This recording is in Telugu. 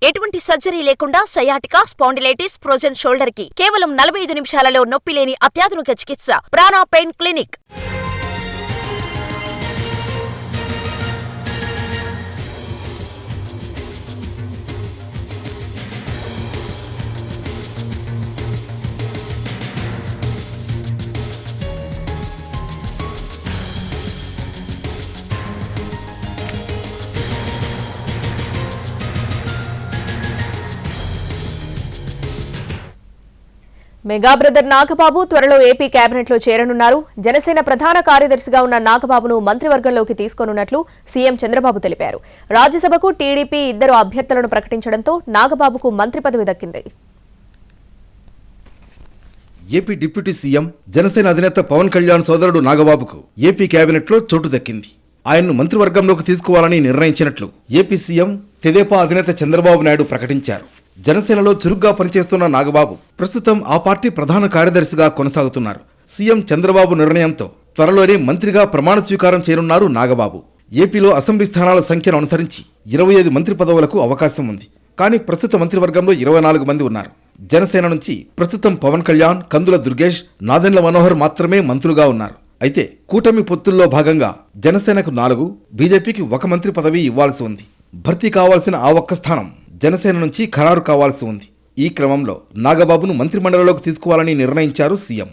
ఎటువంటి సర్జరీ లేకుండా సయాటికా, స్పాండిలైటిస్, ఫ్రోజన్ షోల్డర్ కి కేవలం 45 నిమిషాలలో నొప్పి లేని అత్యాధునిక చికిత్స ప్రాణ pain clinic. Mega brother Nagababu త్వరలో ఏపీ కేబినెట్ లో చేరనున్నారు. జనసేన ప్రధాన కార్యదర్శిగా ఉన్న నాగబాబును మంత్రివర్గంలోకి తీసుకోనున్నట్లు సీఎం చంద్రబాబు తెలిపారు. రాజ్యసభకు టీడీపీ 2 అభ్యర్థులను ప్రకటించడంతో నాగబాబుకు మంత్రి పదవి దక్కింది. ఏపీ డిప్యూటీ సీఎం జనసేన అధినేత పవన్ కళ్యాణ్ సోదరుడు నాగబాబుకు ఏపీ కేబినెట్ లో చోటు దక్కింది. ఆయన్ను మంత్రివర్గంలోకి తీసుకోవాలని నిర్ణయించినట్లు ఏపీ సీఎం తెదేపా అధినేత చంద్రబాబు నాయుడు ప్రకటించారు. జనసేనలో చురుగ్గా పనిచేస్తున్న నాగబాబు ప్రస్తుతం ఆ పార్టీ ప్రధాన కార్యదర్శిగా కొనసాగుతున్నారు. సీఎం చంద్రబాబు నిర్ణయంతో త్వరలోనే మంత్రిగా ప్రమాణ స్వీకారం చేయనున్నారు నాగబాబు. ఏపీలో అసెంబ్లీ స్థానాల సంఖ్యను అనుసరించి 25 మంత్రి పదవులకు అవకాశం ఉంది. కానీ ప్రస్తుత మంత్రివర్గంలో 24 మంది ఉన్నారు. జనసేన నుంచి ప్రస్తుతం పవన్ కళ్యాణ్, కందుల దుర్గేష్, నాదెండ్ల మనోహర్ మాత్రమే మంత్రులుగా ఉన్నారు. అయితే కూటమి పొత్తుల్లో భాగంగా జనసేనకు 4, బీజేపీకి 1 మంత్రి పదవి ఇవ్వాల్సి ఉంది. భర్తీ కావాల్సిన ఆ ఒక్క స్థానం జనసేన నుంచి ఖరారు కావాల్సి ఉంది. ఈ క్రమంలో నాగబాబును మంత్రిమండలిలోకి తీసుకోవాలని నిర్ణయించారు సీఎం.